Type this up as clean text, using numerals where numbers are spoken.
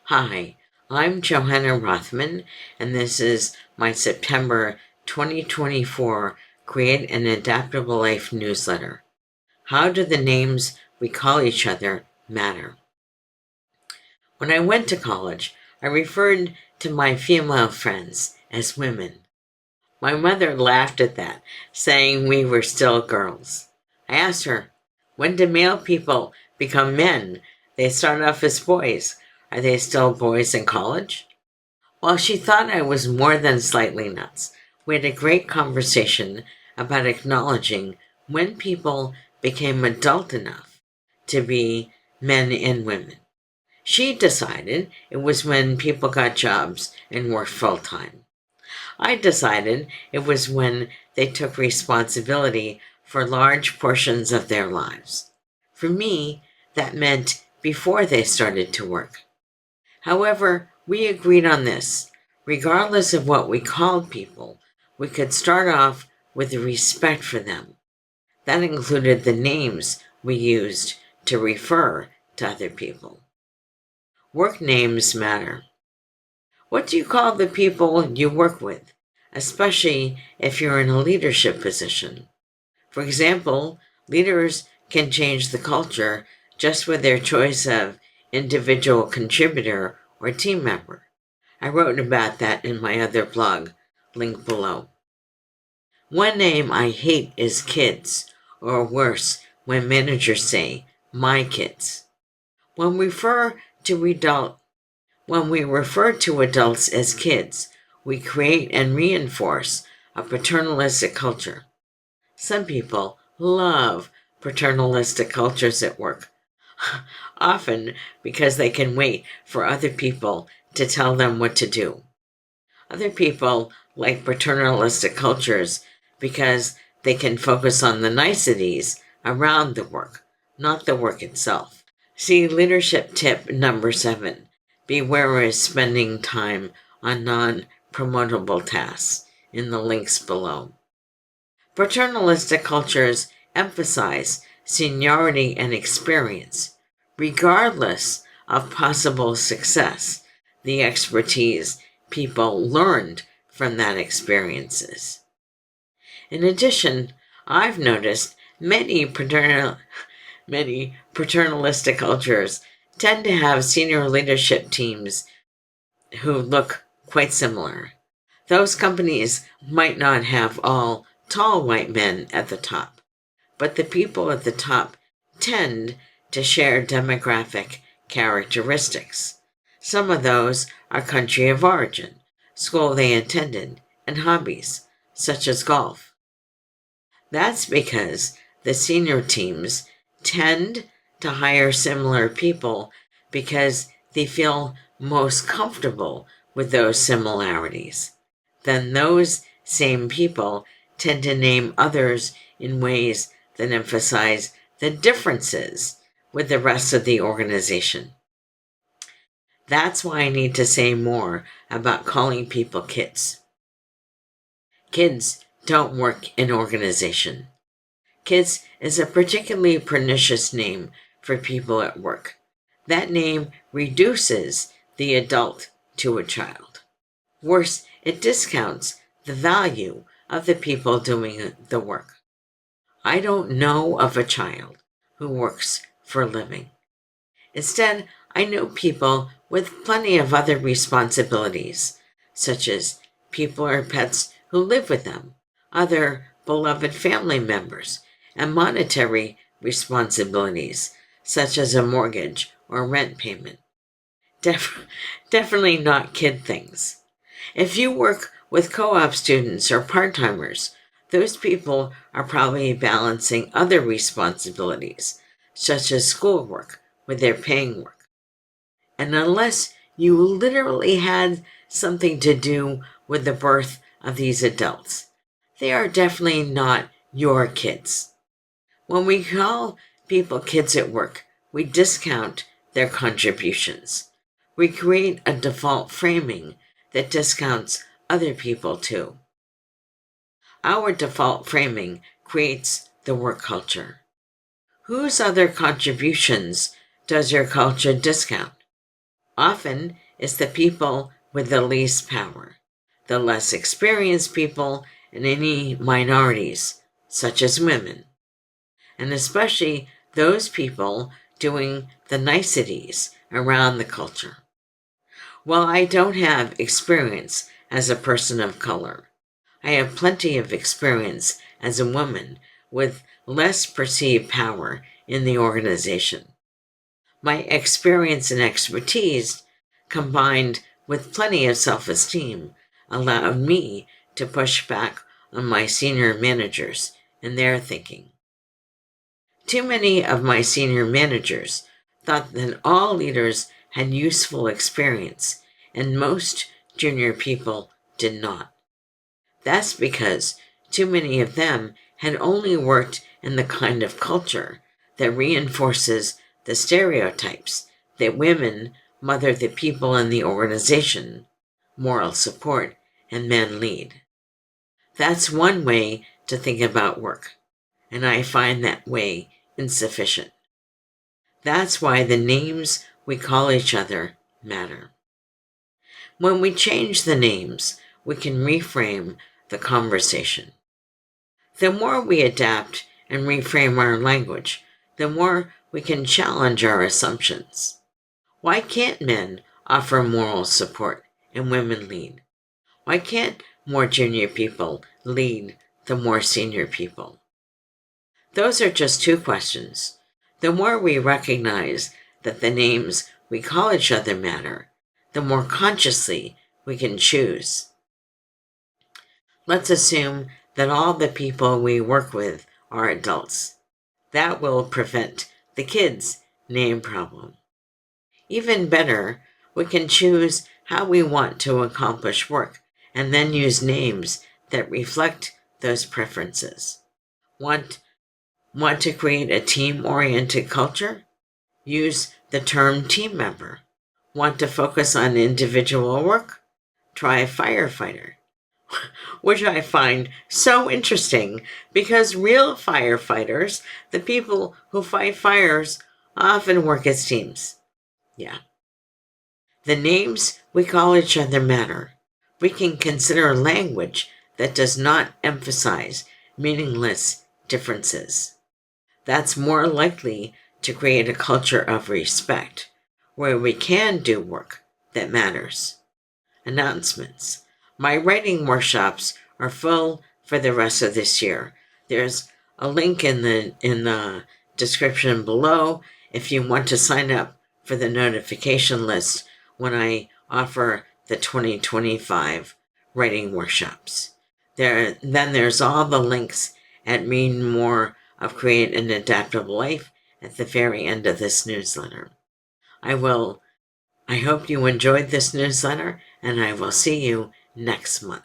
Hi, I'm Johanna Rothman, and this is my September 2024 Create an Adaptable Life newsletter. How do the names we call each other matter? When I went to college, I referred to my female friends as women. My mother laughed at that, saying we were still girls. I asked her, when do male people become men? They start off as boys. Are they still boys in college? Well, she thought I was more than slightly nuts. We had a great conversation about acknowledging when people became adult enough to be men and women. She decided it was when people got jobs and worked full time. I decided it was when they took responsibility for large portions of their lives. For me, that meant before they started to work. However, we agreed on this. Regardless of what we called people, we could start off with respect for them. That included the names we used to refer to other people. Work names matter. What do you call the people you work with, especially if you're in a leadership position? For example, leaders can change the culture just with their choice of individual contributor or team member. I wrote about that in my other blog, link below. One name I hate is kids, or worse, when managers say, my kids. When we refer to adults as kids, we create and reinforce a paternalistic culture. Some people love paternalistic cultures at work, often because they can wait for other people to tell them what to do. Other people like paternalistic cultures because they can focus on the niceties around the work, not the work itself. See leadership tip number 7. Beware of spending time on non-promotable tasks in the links below. Paternalistic cultures emphasize seniority and experience, regardless of possible success, the expertise people learned from that experiences. In addition, I've noticed many paternalistic cultures tend to have senior leadership teams who look quite similar. Those companies might not have all tall white men at the top, but the people at the top tend to share demographic characteristics. Some of those are country of origin, school they attended, and hobbies, such as golf. That's because the senior teams tend to hire similar people because they feel most comfortable with those similarities. Then those same people tend to name others in ways that emphasize the differences with the rest of the organization. That's why I need to say more about calling people kids. Kids don't work in organization. Kids is a particularly pernicious name for people at work. That name reduces the adult to a child. Worse, it discounts the value of the people doing the work. I don't know of a child who works for a living. Instead, I know people with plenty of other responsibilities, such as people or pets who live with them, other beloved family members, and monetary responsibilities, such as a mortgage or rent payment. Definitely not kid things. If you work with co-op students or part-timers, those people are probably balancing other responsibilities, such as schoolwork, with their paying work. And unless you literally had something to do with the birth of these adults, they are definitely not your kids. When we call people kids at work, we discount their contributions. We create a default framing that discounts other people too. Our default framing creates the work culture. Whose other contributions does your culture discount? Often, it's the people with the least power, the less experienced people, and any minorities, such as women, and especially those people doing the niceties around the culture. While I don't have experience as a person of color, I have plenty of experience as a woman with less perceived power in the organization. My experience and expertise, combined with plenty of self-esteem, allowed me to push back on my senior managers and their thinking. Too many of my senior managers thought that all leaders had useful experience, and most junior people did not. That's because too many of them had only worked in the kind of culture that reinforces the stereotypes that women mother the people in the organization, moral support, and men lead. That's one way to think about work, and I find that way insufficient. That's why the names we call each other matter. When we change the names, we can reframe the conversation. The more we adapt and reframe our language, the more we can challenge our assumptions. Why can't men offer moral support and women lead? Why can't more junior people lead the more senior people? Those are just two questions. The more we recognize that the names we call each other matter, the more consciously we can choose. Let's assume that all the people we work with are adults. That will prevent the kids' name problem. Even better, we can choose how we want to accomplish work and then use names that reflect those preferences. Want to create a team-oriented culture? Use the term team member. Want to focus on individual work? Try firefighter, which I find so interesting because real firefighters, the people who fight fires, often work as teams. Yeah. The names we call each other matter. We can consider language that does not emphasize meaningless differences. That's more likely to create a culture of respect, where we can do work that matters. Announcements. My writing workshops are full for the rest of this year. There's a link in the description below if you want to sign up for the notification list when I offer the 2025 writing workshops. Then there's all the links at Read More of Create an Adaptable Life at the very end of this newsletter. I hope you enjoyed this newsletter, and I will see you next month.